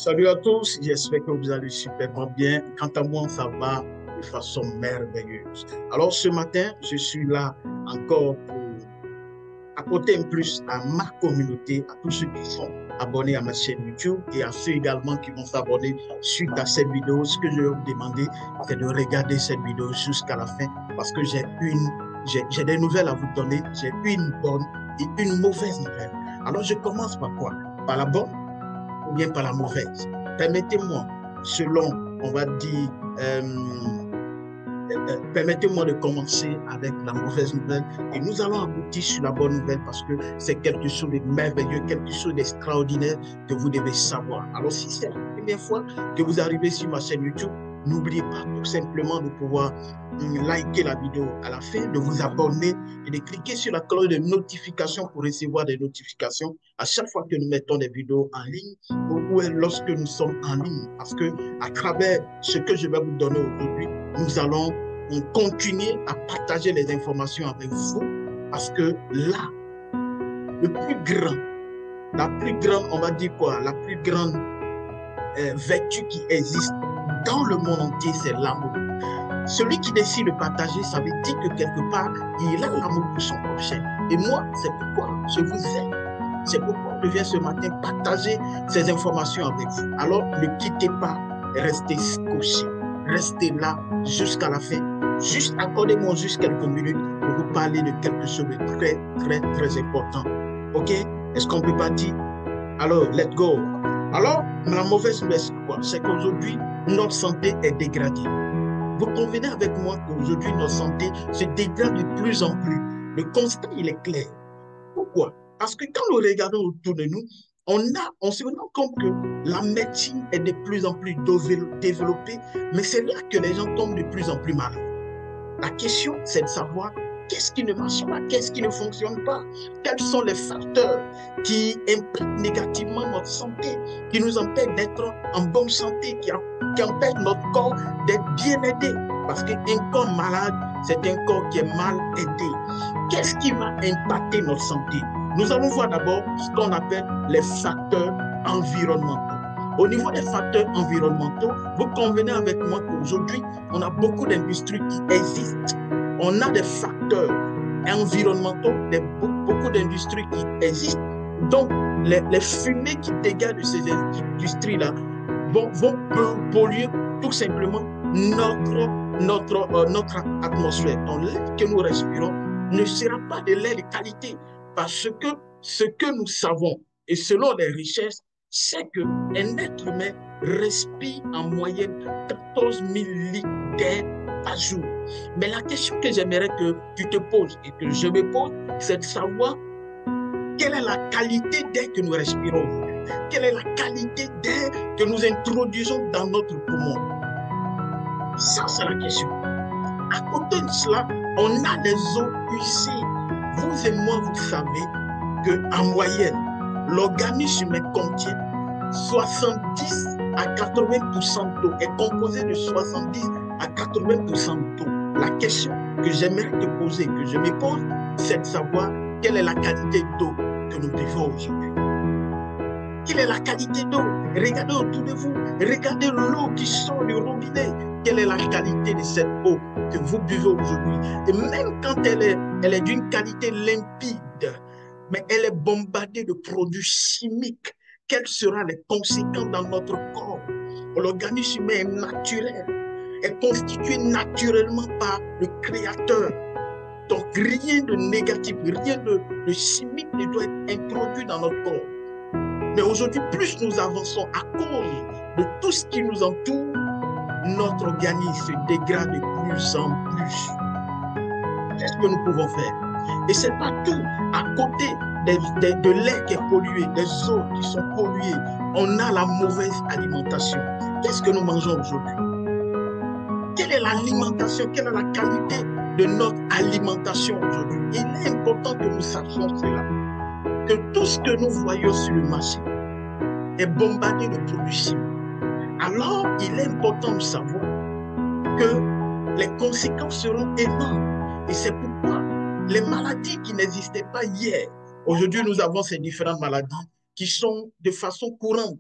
Salut à tous, j'espère que vous allez superbement bien. Quant à moi, ça va de façon merveilleuse. Alors ce matin, je suis là encore pour apporter un plus à ma communauté, à tous ceux qui sont abonnés à ma chaîne YouTube et à ceux également qui vont s'abonner suite à cette vidéo. Ce que je vais vous demander, c'est de regarder cette vidéo jusqu'à la fin parce que j'ai des nouvelles à vous donner. J'ai une bonne et une mauvaise nouvelle. Alors je commence par quoi? Par la bonne ou bien par la mauvaise. Permettez-moi, selon, on va dire, permettez-moi de commencer avec la mauvaise nouvelle et nous allons aboutir sur la bonne nouvelle parce que c'est quelque chose de merveilleux, quelque chose d'extraordinaire que vous devez savoir. Alors, si c'est la première fois que vous arrivez sur ma chaîne YouTube, n'oubliez pas tout simplement de pouvoir liker la vidéo à la fin, de vous abonner et de cliquer sur la cloche de notification pour recevoir des notifications à chaque fois que nous mettons des vidéos en ligne ou lorsque nous sommes en ligne. Parce que à travers ce que je vais vous donner aujourd'hui, nous allons continuer à partager les informations avec vous parce que là, le plus grand, la plus grande, on va dire quoi, la plus grande vertu qui existe dans le monde entier, c'est l'amour. Celui qui décide de partager, ça veut dire que quelque part, il a l'amour pour son prochain. Et moi, c'est pourquoi je vous aime. C'est pourquoi je viens ce matin partager ces informations avec vous. Alors, ne quittez pas, restez scotché. Restez là jusqu'à la fin. Juste accordez-moi juste quelques minutes pour vous parler de quelque chose de très, très, très important. OK? Est-ce qu'on peut partir? Alors, let's go. Alors, la mauvaise nouvelle, c'est quoi? C'est qu'aujourd'hui, notre santé est dégradée. Vous convenez avec moi qu'aujourd'hui, notre santé se dégrade de plus en plus. Le constat, il est clair. Pourquoi? Parce que quand nous regardons autour de nous, on se rend compte que la médecine est de plus en plus développée, mais c'est là que les gens tombent de plus en plus malades. La question, c'est de savoir qu'est-ce qui ne marche pas, qu'est-ce qui ne fonctionne pas, quels sont les facteurs qui impactent négativement notre santé, qui nous empêchent d'être en bonne santé, qui empêchent notre corps d'être bien aidé. Parce qu'un corps malade, c'est un corps qui est mal aidé. Qu'est-ce qui va impacter notre santé? Nous allons voir d'abord ce qu'on appelle les facteurs environnementaux. Au niveau des facteurs environnementaux, vous convenez avec moi qu'aujourd'hui, on a beaucoup d'industries qui existent. On a des facteurs environnementaux, beaucoup d'industries qui existent. Donc, les fumées qui dégagent de ces industries-là vont polluer tout simplement notre atmosphère. Donc, l'air que nous respirons ne sera pas de l'air de qualité parce que ce que nous savons, et selon les recherches, c'est qu'un être humain respire en moyenne 14 000 litres d'air par jour. Mais la question que j'aimerais que tu te poses et que je me pose, c'est de savoir quelle est la qualité d'air que nous respirons aujourd'hui. Quelle est la qualité d'air que nous introduisons dans notre poumon? Ça, c'est la question. À côté de cela, on a les eaux usées. Vous et moi, vous savez qu'en moyenne, l'organisme humain contient 70 à 80% d'eau, est composé de 70 à 80% d'eau. La question que j'aimerais te poser, que je me pose, c'est de savoir quelle est la qualité d'eau que nous buvons aujourd'hui. Quelle est la qualité d'eau? Regardez autour de vous, regardez l'eau qui sort du robinet. Quelle est la qualité de cette eau que vous buvez aujourd'hui? Et même quand elle est d'une qualité limpide, mais elle est bombardée de produits chimiques, quelles seront les conséquences dans notre corps? L'organisme humain est naturel, est constitué naturellement par le Créateur. Donc rien de négatif, rien de chimique ne doit être introduit dans notre corps. Mais aujourd'hui, plus nous avançons à cause de tout ce qui nous entoure, notre organisme se dégrade de plus en plus. Qu'est-ce que nous pouvons faire? Et c'est pas tout. À côté de l'air qui est pollué, des eaux qui sont polluées, on a la mauvaise alimentation. Qu'est-ce que nous mangeons aujourd'hui? Quelle est l'alimentation? Quelle est la qualité de notre alimentation aujourd'hui? Il est important que nous sachions cela. Que tout ce que nous voyons sur le marché est bombardé de produits chimiques. Alors, il est important de savoir que les conséquences seront énormes. Et c'est pourquoi les maladies qui n'existaient pas hier, aujourd'hui nous avons ces différentes maladies qui sont de façon courante.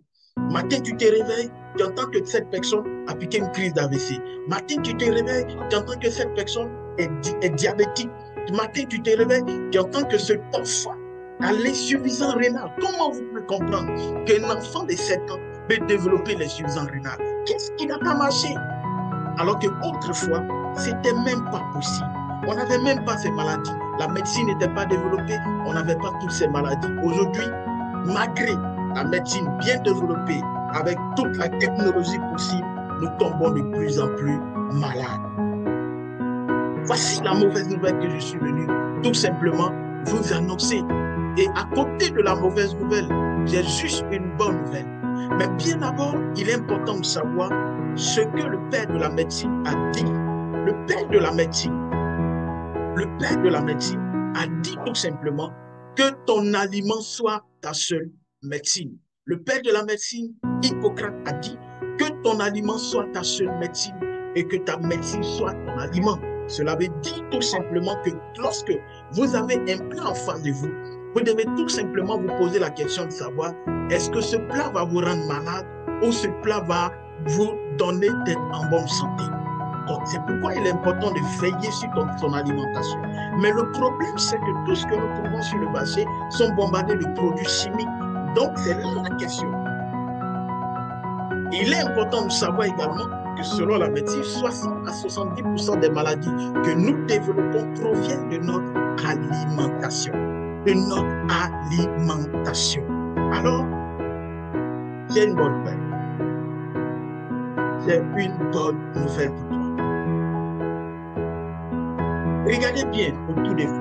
Matin, tu te réveilles, tu entends que cette personne a piqué une crise d'AVC. Matin, tu te réveilles, tu entends que cette personne est diabétique. Matin, tu te réveilles, tu entends que cet enfant a l'insuffisance rénale. Comment vous pouvez comprendre qu'un enfant de 7 ans peut développer l'insuffisance rénale? Qu'est-ce qui n'a pas marché? Alors qu'autrefois, ce n'était même pas possible. On n'avait même pas ces maladies. La médecine n'était pas développée, on n'avait pas toutes ces maladies. Aujourd'hui, malgré la médecine bien développée, avec toute la technologie possible, nous tombons de plus en plus malades. Voici la mauvaise nouvelle que je suis venu tout simplement vous annoncer. Et à côté de la mauvaise nouvelle, j'ai juste une bonne nouvelle. Mais bien d'abord, il est important de savoir ce que le père de la médecine a dit. Le père de la médecine a dit tout simplement que ton aliment soit ta seule médecine. Le père de la médecine, Hippocrate, a dit que ton aliment soit ta seule médecine et que ta médecine soit ton aliment. Cela veut dire tout simplement que lorsque vous avez un plat en face de vous, vous devez tout simplement vous poser la question de savoir est-ce que ce plat va vous rendre malade ou ce plat va vous donner d'être en bonne santé. Donc, c'est pourquoi il est important de veiller sur ton alimentation. Mais le problème, c'est que tout ce que nous trouvons sur le marché sont bombardés de produits chimiques. Donc, c'est là la question. Il est important de savoir également que selon la médecine, 60 à 70% des maladies que nous développons proviennent de notre alimentation. Alors, j'ai une bonne nouvelle. J'ai une bonne nouvelle pour toi. Regardez bien autour de vous.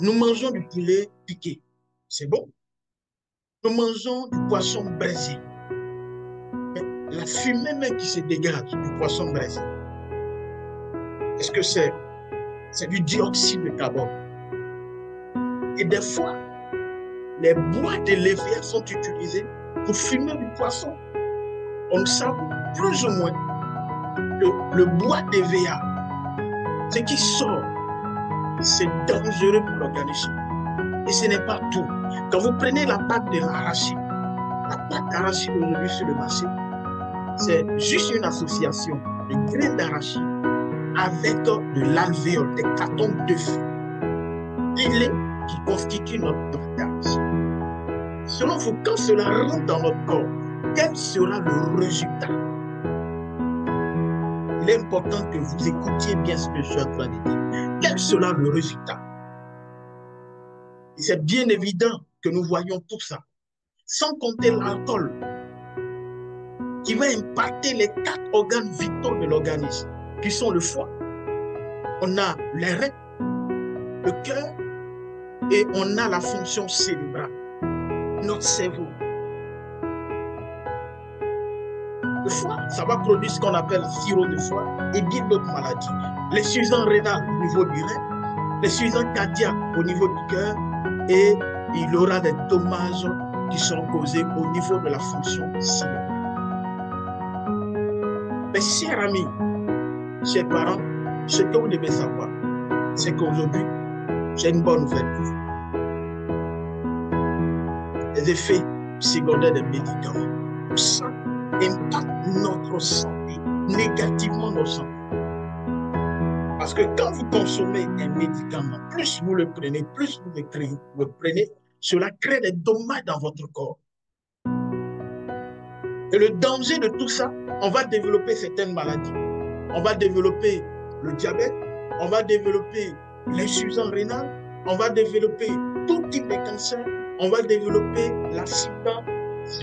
Nous mangeons du poulet piqué. C'est bon. Nous mangeons du poisson braisé. Mais la fumée même qui se dégage du poisson braisé, est-ce que c'est du dioxyde de carbone? Et des fois, les bois de l'EVA sont utilisés pour fumer du poisson. On sait plus ou moins que le bois d'EVA, ce qui sort, c'est dangereux pour l'organisme. Et ce n'est pas tout. Quand vous prenez la pâte de l'arachide, la pâte d'arachide aujourd'hui sur le marché, c'est juste une association de graines d'arachide avec de l'alvéole, des cartons d'œufs pilés qui constituent notre pâte d'arachide. Selon vous, quand cela rentre dans notre corps, quel sera le résultat? Il est important que vous écoutiez bien ce que je suis en train de dire. Quel sera le résultat? Et c'est bien évident que nous voyons tout ça. Sans compter l'alcool, qui va impacter les 4 organes vitaux de l'organisme, qui sont le foie. On a les reins, le cœur, et on a la fonction cérébrale, notre cerveau. Le foie, ça va produire ce qu'on appelle cirrhose de foie et bien d'autres maladies. L'insuffisance rénale au niveau du rein, l'insuffisance cardiaque au niveau du cœur, et il y aura des dommages qui seront causés au niveau de la fonction cérébrale. Mes chers amis, chers parents, ce que vous devez savoir, c'est qu'aujourd'hui, j'ai une bonne nouvelle pour vous. Les effets secondaires des médicaments, ça impacte notre santé, négativement notre santé. Parce que quand vous consommez un médicament, plus vous le prenez, cela crée des dommages dans votre corps. Et le danger de tout ça, on va développer certaines maladies. On va développer le diabète, on va développer l'insuffisance rénale, on va développer tout type de cancer, on va développer l'accident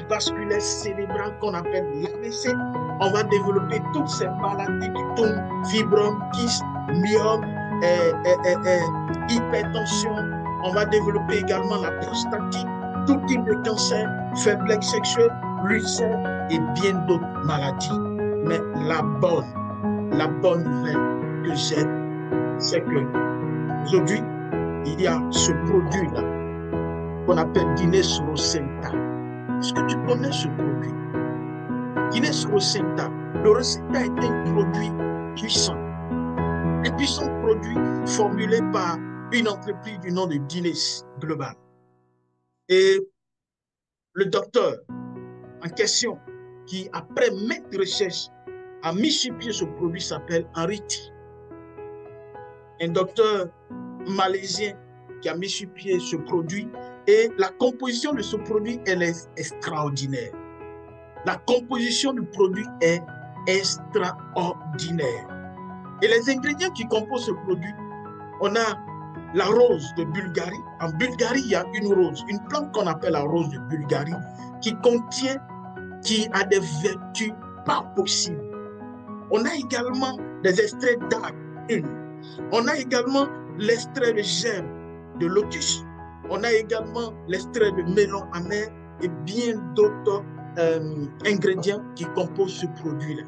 vasculaire cérébral qu'on appelle l'AVC, on va développer toutes ces maladies qui tournent, fibrome, kyste, myome, hypertension, on va développer également la prostatite, tout type de cancer, faiblesse sexuelle, ulcère et bien d'autres maladies. Mais la bonne nouvelle que j'ai, c'est que aujourd'hui, il y a ce produit-là qu'on appelle Diné-Surocinta. Est-ce que tu connais ce produit? Diné-Surocinta. Le Rocinta est un produit puissant. Un puissant produit formulé par une entreprise du nom de Guinness Global. Et Le docteur en question, qui après maintes recherches a mis sur pied ce produit, s'appelle Henry T. Un docteur malaisien qui a mis sur pied ce produit. Et la composition de ce produit, elle est extraordinaire. La composition du produit est extraordinaire. Et les ingrédients qui composent ce produit, on a la rose de Bulgarie. En Bulgarie, il y a une rose, une plante qu'on appelle la rose de Bulgarie, qui a des vertus pas possibles. On a également des extraits d'arbre. On a également l'extrait de germe de lotus. On a également l'extrait de melon amer et bien d'autres ingrédients qui composent ce produit-là.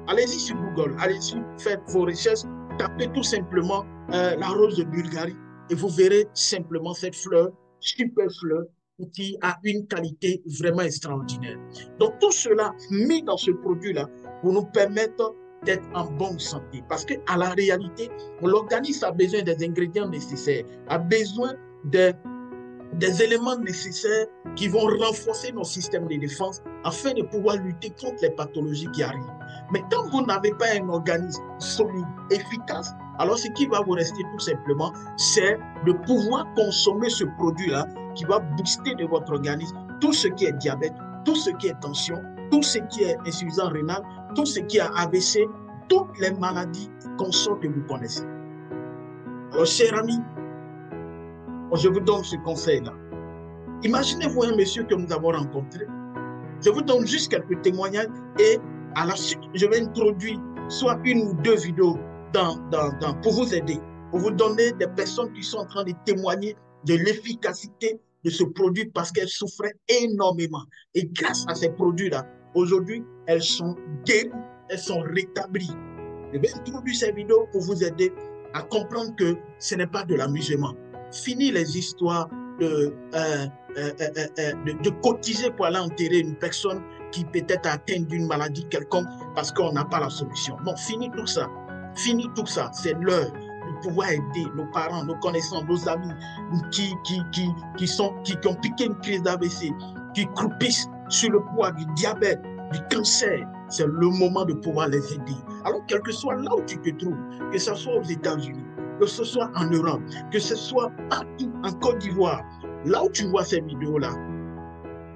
Allez-y sur Google, allez-y, faites vos recherches, tapez tout simplement la rose de Bulgarie et vous verrez simplement cette fleur, super fleur, qui a une qualité vraiment extraordinaire. Donc tout cela mis dans ce produit-là pour nous permettre d'être en bonne santé. Parce qu'à la réalité, l'organisme a besoin des ingrédients nécessaires, a besoin des éléments nécessaires qui vont renforcer nos systèmes de défense afin de pouvoir lutter contre les pathologies qui arrivent. Mais quand vous n'avez pas un organisme solide, efficace, alors ce qui va vous rester tout simplement, c'est de pouvoir consommer ce produit-là qui va booster de votre organisme tout ce qui est diabète, tout ce qui est tension, tout ce qui est insuffisance rénale, tout ce qui est AVC, toutes les maladies consorts que vous connaissez. Alors, chers amis, je vous donne ce conseil-là. Imaginez-vous un monsieur que nous avons rencontré. Je vous donne juste quelques témoignages et à la suite, je vais introduire soit une ou deux vidéos pour vous aider, pour vous donner des personnes qui sont en train de témoigner de l'efficacité de ce produit parce qu'elles souffraient énormément. Et grâce à ces produits-là, aujourd'hui, elles sont guéries, elles sont rétablies. Je vais introduire ces vidéos pour vous aider à comprendre que ce n'est pas de l'amusement. Fini les histoires de cotiser pour aller enterrer une personne qui peut-être atteinte d'une maladie quelconque parce qu'on n'a pas la solution. Non, fini tout ça. Fini tout ça. C'est l'heure de pouvoir aider nos parents, nos connaissances, nos amis qui ont piqué une crise d'AVC, qui croupissent sur le poids du diabète, du cancer. C'est le moment de pouvoir les aider. Alors, quel que soit là où tu te trouves, que ce soit aux États-Unis, que ce soit en Europe, que ce soit partout en Côte d'Ivoire, là où tu vois ces vidéos-là,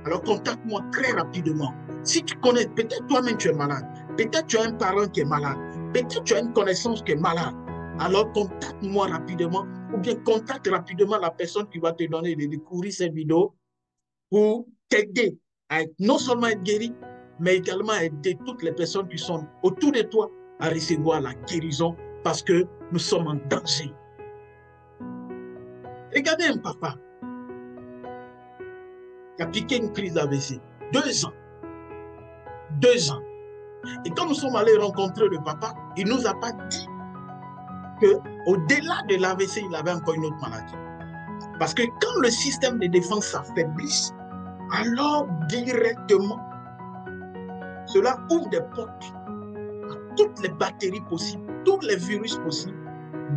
alors contacte-moi très rapidement. Si tu connais, peut-être toi-même tu es malade, peut-être tu as un parent qui est malade, peut-être tu as une connaissance qui est malade, alors contacte-moi rapidement ou bien contacte rapidement la personne qui va te donner de découvrir cette vidéo pour t'aider à non seulement être guéri, mais également à aider toutes les personnes qui sont autour de toi à recevoir la guérison parce que nous sommes en danger. Regardez un papa qui a piqué une crise d'AVC. 2 ans. 2 ans. Et quand nous sommes allés rencontrer le papa, il ne nous a pas dit qu'au-delà de l'AVC, il avait encore une autre maladie. Parce que quand le système de défense s'affaiblit, alors directement, cela ouvre des portes à toutes les bactéries possibles, tous les virus possibles,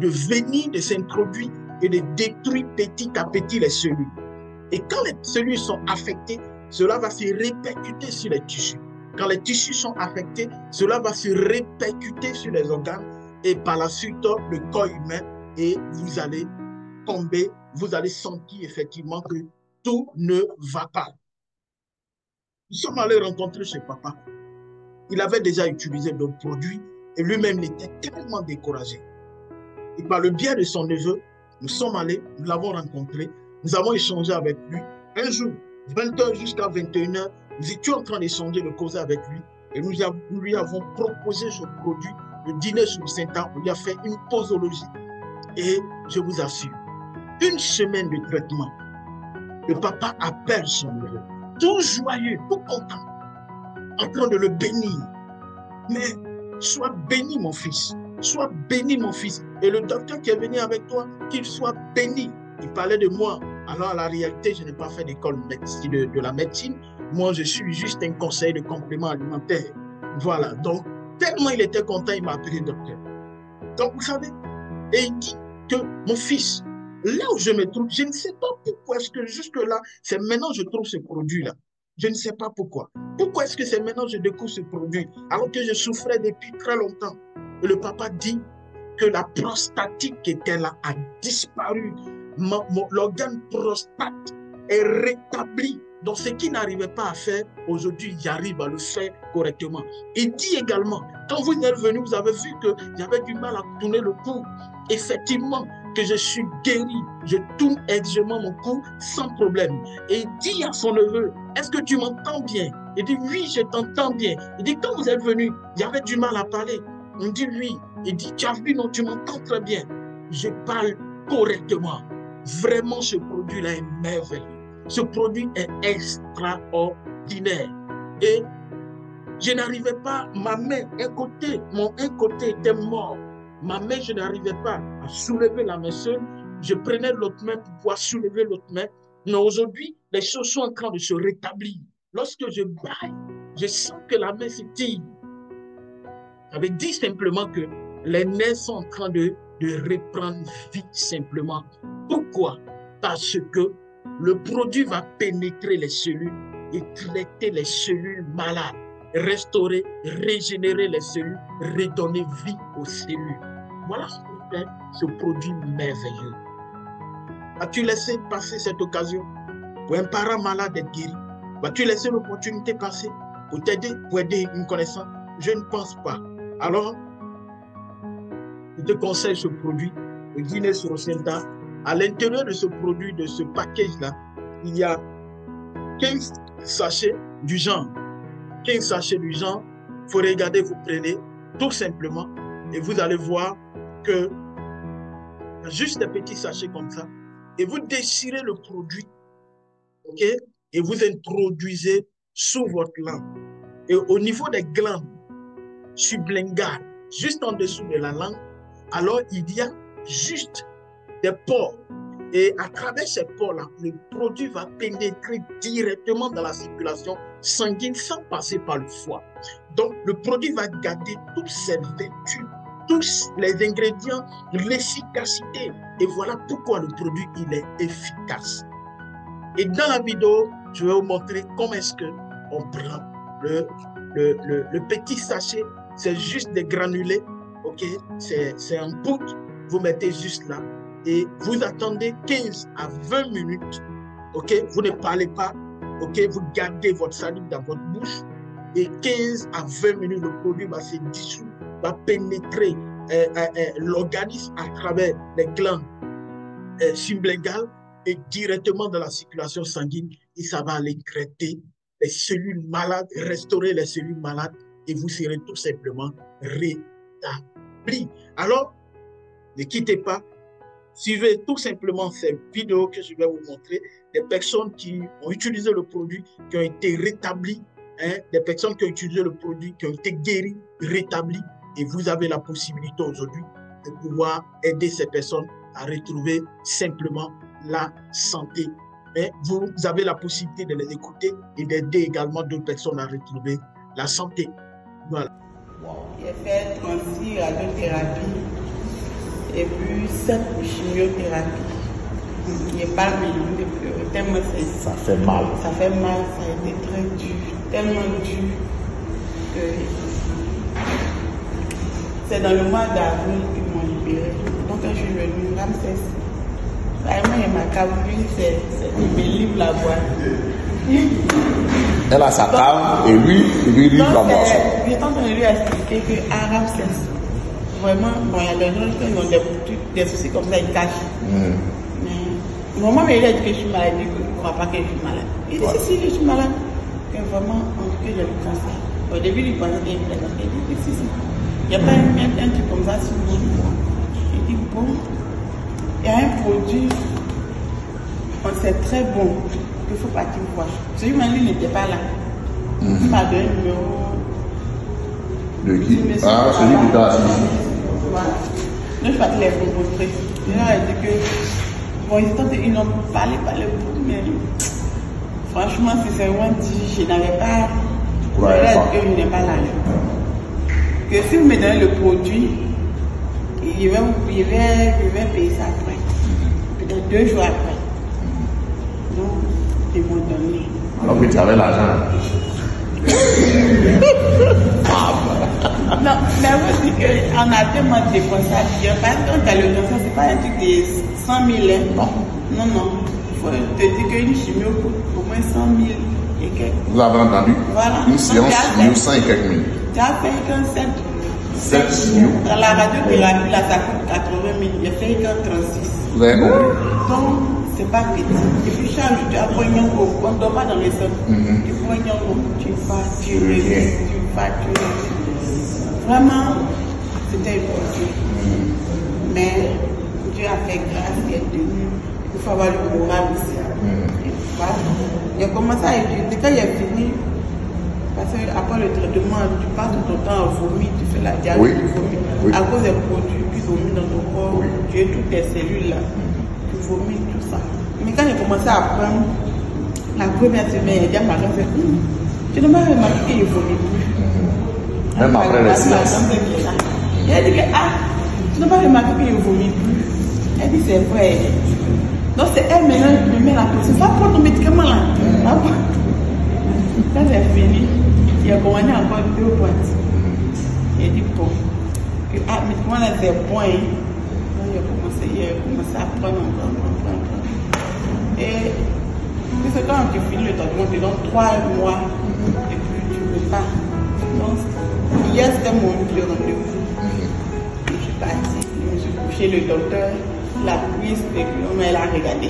de venir, de s'introduire et de détruire petit à petit les cellules. Et quand les cellules sont affectées, cela va se répercuter sur les tissus. Quand les tissus sont affectés, cela va se répercuter sur les organes et par la suite le corps humain et vous allez tomber, vous allez sentir effectivement que tout ne va pas. Nous sommes allés rencontrer ce papa. Il avait déjà utilisé d'autres produits et lui-même était tellement découragé. Et par le biais de son neveu, nous sommes allés, nous l'avons rencontré, nous avons échangé avec lui. Un jour, 20h jusqu'à 21h, nous étions en train d'échanger, de causer avec lui. Et nous lui avons proposé ce produit, le dîner sous le Saint-Anne. On lui a fait une posologie. Et je vous assure, une semaine de traitement, le papa appelle son neveu, tout joyeux, tout content, en train de le bénir. Mais sois béni, mon fils. Sois béni, mon fils. Et le docteur qui est venu avec toi, qu'il soit béni. Il parlait de moi. Alors, à la réalité, je n'ai pas fait d'école de la médecine. Moi, je suis juste un conseiller de complément alimentaire. Voilà. Donc, tellement il était content, il m'a appelé docteur. Donc, vous savez, et il dit que mon fils, là où je me trouve, je ne sais pas pourquoi est-ce que jusque-là, c'est maintenant que je trouve ce produit-là. Je ne sais pas pourquoi. Pourquoi est-ce que c'est maintenant que je découvre ce produit alors que je souffrais depuis très longtemps? Et le papa dit que la prostatite qui était là a disparu. L'organe prostate est rétabli. Donc, ce qu'il n'arrivait pas à faire, aujourd'hui, j'arrive à le faire correctement. Il dit également, quand vous êtes venu, vous avez vu que j'avais du mal à tourner le cou. Effectivement, que je suis guéri. Je tourne aisément mon cou sans problème. Et il dit à son neveu, est-ce que tu m'entends bien? Il dit, oui, je t'entends bien. Il dit, quand vous êtes venu, j'avais du mal à parler. On dit, oui. Il dit, tu as vu, non, tu m'entends très bien. Je parle correctement. Vraiment, ce produit-là est merveilleux. Ce produit est extraordinaire. Et je n'arrivais pas, ma main, mon un côté était mort. Ma main, je n'arrivais pas à soulever la main seule. Je prenais l'autre main pour pouvoir soulever l'autre main. Mais aujourd'hui, les choses sont en train de se rétablir. Lorsque je baille, je sens que la main s'étire. Ça veut dire simplement que les nerfs sont en train de reprendre vie simplement. Pourquoi? Parce que le produit va pénétrer les cellules et traiter les cellules malades, restaurer, régénérer les cellules, redonner vie aux cellules. Voilà ce que fait ce produit merveilleux. As-tu laissé passer cette occasion pour un parent malade d'être guéri? Vas-tu laisser l'opportunité passer pour t'aider, pour aider une connaissance? Je ne pense pas. Alors, je te conseille ce produit, le Guinness Rosenta. À l'intérieur de ce produit, de ce package-là, il y a 15 sachets du genre. 15 sachets du genre. Il faut regarder, vous prenez tout simplement et vous allez voir que juste des petits sachets comme ça et vous déchirez le produit, ok, et vous introduisez sous votre langue. Et au niveau des glandes sublinguales, juste en dessous de la langue, alors il y a juste des pores. Et à travers ces pores-là, le produit va pénétrer directement dans la circulation sanguine sans passer par le foie. Donc, le produit va garder toutes ses vertus, tous les ingrédients, l'efficacité. Et voilà pourquoi le produit, il est efficace. Et dans la vidéo, je vais vous montrer comment est-ce qu'on prend le petit sachet. C'est juste des granulés, ok? C'est un poudre, vous mettez juste là. Et vous attendez 15 à 20 minutes, ok? Vous ne parlez pas, ok? Vous gardez votre salive dans votre bouche et 15 à 20 minutes, le produit va se dissoudre, va pénétrer l'organisme à travers les glandes sublinguales et directement dans la circulation sanguine et ça va aller traiter les cellules malades, restaurer les cellules malades et vous serez tout simplement rétabli. Alors, ne quittez pas. Suivez tout simplement ces vidéos que je vais vous montrer, des personnes qui ont utilisé le produit, qui ont été rétablies, hein, des personnes qui ont utilisé le produit, qui ont été guéries, rétablies, et vous avez la possibilité aujourd'hui de pouvoir aider ces personnes à retrouver simplement la santé. Mais vous avez la possibilité de les écouter et d'aider également d'autres personnes à retrouver la santé. Voilà. J'ai fait 36 radiothérapies. Et puis 7 chimiothérapie. Il n'y a pas besoin de pleurer. Tellement ça fait mal. Ça fait mal, ça a été très dur. Tellement dur que c'est dans le mois d'avril qu'ils m'ont libéré. Donc quand je suis venue, Ramsès, vraiment il m'a cabouillé, il me livre la boîte. Elle a sa table et lui, il lui livre la boîte. J'étais en train de lui expliquer qu'à Ramsès, vraiment, bon, il y a des gens qui ont des soucis comme ça, ils cachent. Mais au moment où il a dit que je suis malade, il ne croit pas que je suis malade. Il dit, si, je suis malade. Et vraiment, en tout cas, j'ai le cancer. Au début, il pensait qu'il était malade. Il dit, si. Il n'y a pas un truc comme ça sur vous. Il dit, bon, il y a un produit, c'est très bon, qu'il ne faut pas qu'il voit. Celui-là, lui, n'était pas là. Il m'a donné le numéro. De qui? Ah, celui qui t'a assisté. Voilà. Donc, je partais les rencontrer. Et là, elle dit que, bon, ils n'ont pas parlé beaucoup, mais franchement, sincèrement, je n'avais pas. Je n'ai pas l'argent. Que si vous me donnez le produit, je vais payer ça après. Peut-être 2 jours après. Donc, ils m'ont donné. Donc tu avais l'argent. Non, mais vous dites qu'on a tellement dépensé à dire, parce que quand tu as le cancer, c'est pas un truc de 100 000. Hein. Non, non. Il faut te dire qu'une chimio coûte au moins 100 000 et quelques. Vous avez entendu? Voilà. Une séance, 100 et quelques mille. Tu as fait qu'un 7 chimio. Dans la radiothérapie, là, ça coûte 80 000. Il a fait qu'un 36. Vous avez compris? Donc, c'est pas petit. Et puis, chaque jour, tu as pris un gros. On ne dort pas dans les sols. Tu prends un gros, tu vas, tu reviens, tu vas, tu reviens. Vraiment, c'était important. Mais Dieu a fait grâce qu'il est venu. Il faut avoir le moral aussi. Voilà. Il a commencé à étudier. Quand il a fini, parce qu'après le traitement, tu passes tout ton temps à vomir, tu fais la diarrhée, tu vomis. Oui. À cause des produits qui vomis dans ton corps, tu es toutes tes cellules là. Tu vomis, tout ça. Mais quand il a commencé à prendre, la première semaine, il a dit à ma soeur, tu ne m'as remarqué qu'il ne vomit plus. Même après les silences. Il a dit que, tu n'as pas remarqué qu'il ne vomit plus. Elle dit, c'est vrai. Donc c'est elle maintenant qui me met la pression. Va prendre ton médicament là. Quand c'est fini, il a commandé encore 2 boîtes. Il a dit, bon, le médicament là c'est bon. Donc il a commencé à prendre encore. Et c'est quand tu finis le traitement, tu donnes 3 mois. Et puis tu ne veux pas. Donc, hier c'était mon rendez-vous. Je suis partie, je me suis couché, le docteur, la prise, elle a regardé.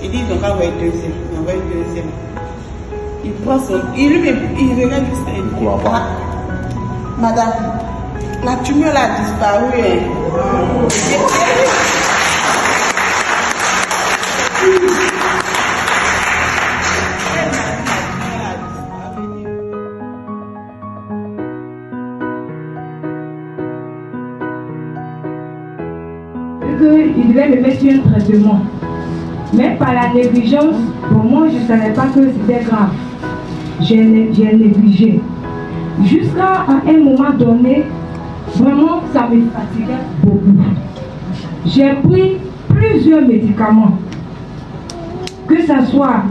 Il dit, ils n'ont pas envoyé deuxième. Ils ont envoyé deuxième. Il prend son. Il regarde juste ça. Il dit, madame, la tumeur a disparu. Il devait me mettre sur un traitement. Mais par la négligence, pour moi, je ne savais pas que c'était grave. J'ai négligé. Jusqu'à un moment donné, vraiment, ça me fatiguait beaucoup. J'ai pris plusieurs médicaments. Que ce soit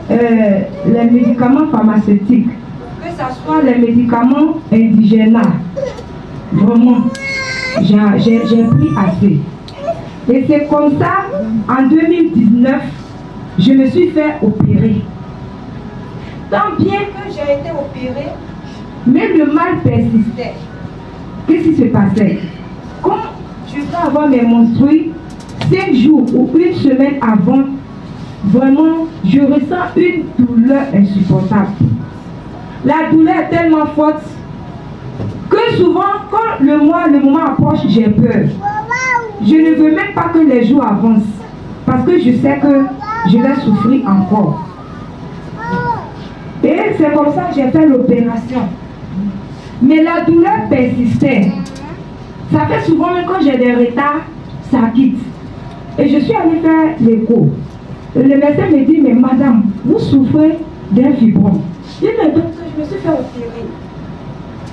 les médicaments pharmaceutiques, que ce soit les médicaments indigènes. Vraiment, j'ai pris assez. Et c'est comme ça, en 2019, je me suis fait opérer. Tant bien que j'ai été opérée, mais le mal persistait. Qu'est-ce qui se passait? Quand je vais avoir mes menstrues, 5 jours ou une semaine avant, vraiment, je ressens une douleur insupportable. La douleur est tellement forte que souvent, quand le moment approche, j'ai peur. Je ne veux même pas que les jours avancent, parce que je sais que je vais souffrir encore. Et c'est comme ça que j'ai fait l'opération. Mais la douleur persistait. Ça fait souvent, même quand j'ai des retards, ça quitte. Et je suis allée faire l'écho. Le médecin me dit, mais madame, vous souffrez d'un fibrome. Je dis, mais docteur, je me suis fait opérer.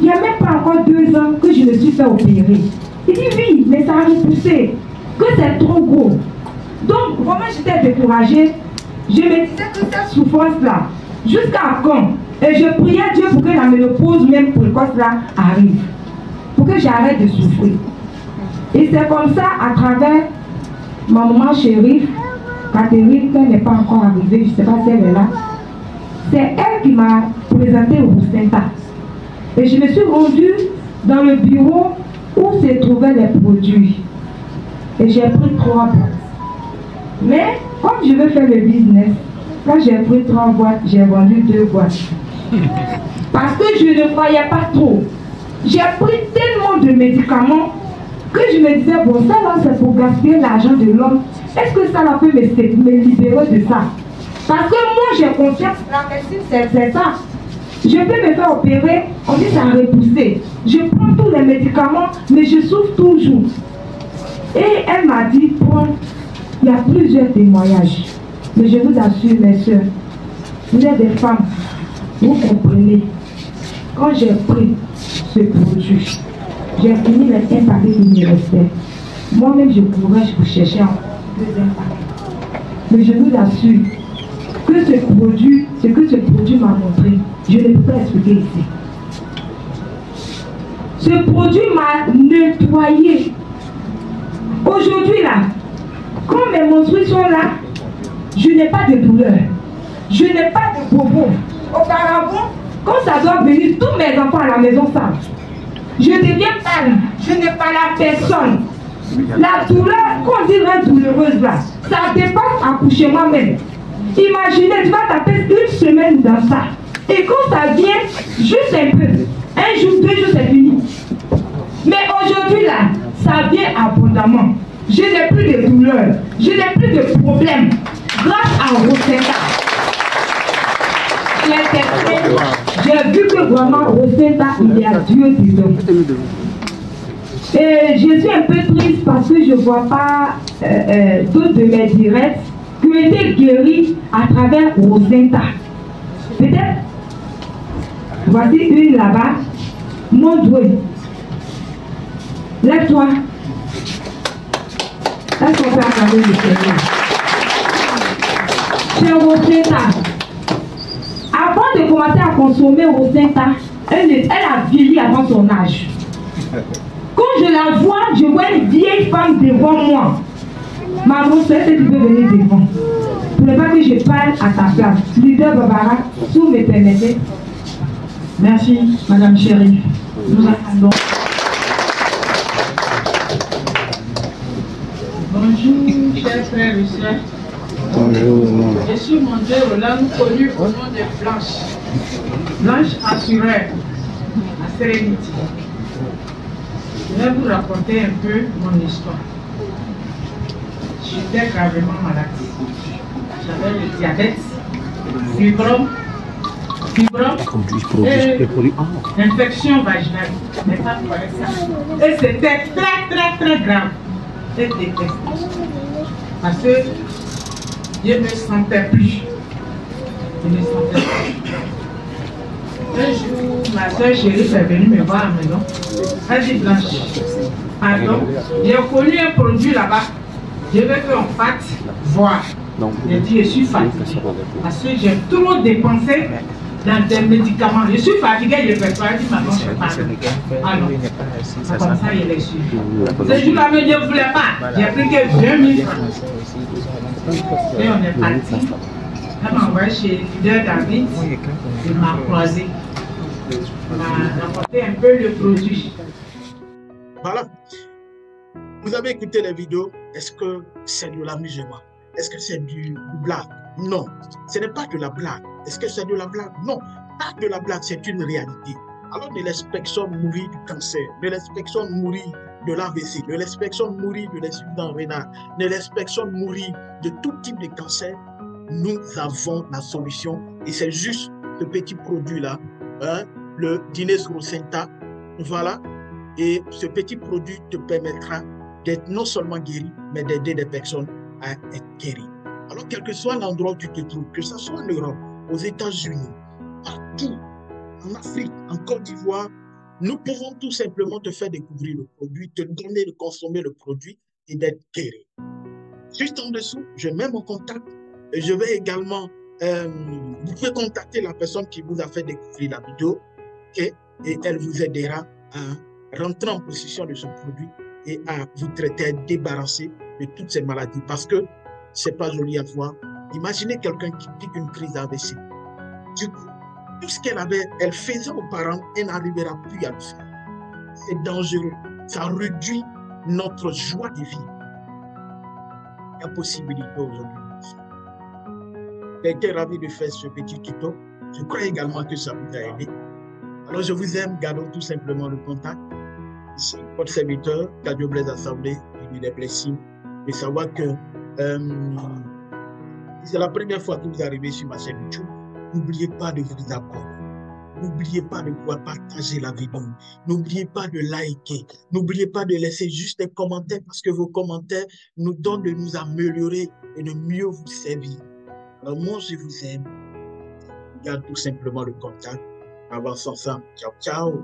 Il n'y a même pas encore 2 ans que je me suis fait opérer. Il dit, oui, mais ça a repoussé, que c'est trop gros. Donc, vraiment, j'étais découragée. Je me disais que cette souffrance-là, jusqu'à quand? Et je priais Dieu pour que la ménopause, même précoce-là, arrive. Pour que j'arrête de souffrir. Et c'est comme ça, à travers ma maman chérie, Catherine, qui n'est pas encore arrivée, je ne sais pas si elle est là. C'est elle qui m'a présenté au Roussenta. Et je me suis rendue dans le bureau où se trouvaient les produits. Et j'ai pris 3 boîtes. Mais comme je veux faire le business, quand j'ai pris 3 boîtes, j'ai vendu 2 boîtes. Parce que je ne croyais pas trop. J'ai pris tellement de médicaments que je me disais, bon, ça là c'est pour gaspiller l'argent de l'homme. Est-ce que ça là peut me libérer de ça? Parce que moi j'ai confiance, la médecine c'est ça. Je peux me faire opérer, on dit ça a repoussé. Je prends tous les médicaments, mais je souffre toujours. Et elle m'a dit, bon, il y a plusieurs témoignages. Mais je vous assure, mes soeurs, vous êtes des femmes, vous comprenez. Quand j'ai pris ce produit, j'ai fini les 1 paquet qui me restait. Moi-même, je courais pour chercher un 2e paquet. Mais je vous assure que que ce produit m'a montré, je ne peux pas expliquer ici. Ce produit m'a nettoyé. Aujourd'hui là, quand mes menstrues sont là, je n'ai pas de douleur. Je n'ai pas de bobo. Auparavant, quand ça doit venir, tous mes enfants à la maison savent. Je deviens calme. Je n'ai pas la personne. La douleur, quand on dit la douloureuse là, ça dépasse accouchement même. Imaginez, tu vas taper une semaine dans ça. Et quand ça vient, juste un peu. Un jour, 2 jours, c'est fini. Mais aujourd'hui là, ça vient abondamment. Je n'ai plus de douleur. Je n'ai plus de problème. Grâce à Rosenta. J'ai vu que vraiment Rosenta, il y a Dieu dedans. Et je suis un peu triste parce que je ne vois pas d'autres de mes directs qui ont été guéris à travers Rosenta. Peut-être, voici une là-bas, mon doué. Lève-toi. Est-ce qu'on peut acclamer le Seigneur? C'est Rosenta. Avant de commencer à consommer Rosenta, elle a vieilli avant son âge. Quand je la vois, je vois une vieille femme devant moi. Maman, est-ce que tu peux venir devant? Pour ne pas que je parle à ta place. Leader Barbara, si vous me permettez. Merci, Madame Chérie. Nous attendons. Bonjour, chers frères et sœurs. Bonjour. Je suis Mondé Roland, connu au nom de Blanche. Blanche Assureur, à Sérénité. Je vais vous raconter un peu mon histoire. J'étais gravement malade. J'avais le diabète, fibrome, et infection vaginale. Mais ça paraît ça. Et c'était très grave. Et détesté. Parce que je ne me sentais plus. Un jour, ma soeur chérie est venue me voir à la maison. Elle dit Blanche, pardon, j'ai connu un produit là-bas. Je veux qu'on fasse voir. J'ai dit, je suis fatiguée. Parce que j'ai trop dépensé dans des médicaments. Je suis fatiguée, je fais pas. Elle dit, maman, je ne fais pas. Alors, comme ça, il est su. Ce jour-là, je ne voulais pas. J'ai pris que 2000 francs. Et on est parti. Elle m'a envoyé chez Leader David. Il m'a croisé. On a rapporté un peu le produit. Voilà. Vous avez écouté les vidéos. Est-ce que c'est de l'amusement? Est-ce que c'est du blague? Non. Ce n'est pas de la blague. Est-ce que c'est de la blague? Non. Pas de la blague, c'est une réalité. Alors ne laisse personne mourir du cancer. Ne laisse personne mourir de l'AVC. Ne laisse personne mourir de l'insuffisance rénale. Ne laisse personne mourir de tout type de cancer. Nous avons la solution. Et c'est juste ce petit produit-là, hein, le Dines Rosenta. Voilà. Et ce petit produit te permettra d'être non seulement guéri, mais d'aider des personnes à être guéries. Alors, quel que soit l'endroit où tu te trouves, que ce soit en Europe, aux États-Unis, partout, en Afrique, en Côte d'Ivoire, nous pouvons tout simplement te faire découvrir le produit, te donner de consommer le produit et d'être guéri. Juste en dessous, je mets mon contact et je vais également, vous pouvez contacter la personne qui vous a fait découvrir la vidéo et elle vous aidera à rentrer en possession de ce produit et à vous traiter, à être débarrassé de toutes ces maladies. Parce que ce n'est pas joli à voir. Imaginez quelqu'un qui pique une crise AVC. Du coup, tout ce qu'elle avait, elle faisait aux parents, elle n'arrivera plus à le faire. C'est dangereux. Ça réduit notre joie de vivre. Il y a possibilité aujourd'hui. J'ai été ravi de faire ce petit tuto. Je crois également que ça vous a aidé. Alors, je vous aime. Gardons tout simplement le contact. Ici, votre serviteur, Cadio Blaise Assemblée, il est blessé. De savoir que c'est la première fois que vous arrivez sur ma chaîne YouTube. N'oubliez pas de vous abonner. N'oubliez pas de pouvoir partager la vidéo. N'oubliez pas de liker. N'oubliez pas de laisser juste des commentaires parce que vos commentaires nous donnent de nous améliorer et de mieux vous servir. Alors moi, je vous aime. Garde tout simplement le contact. Avance ensemble. Ciao, ciao.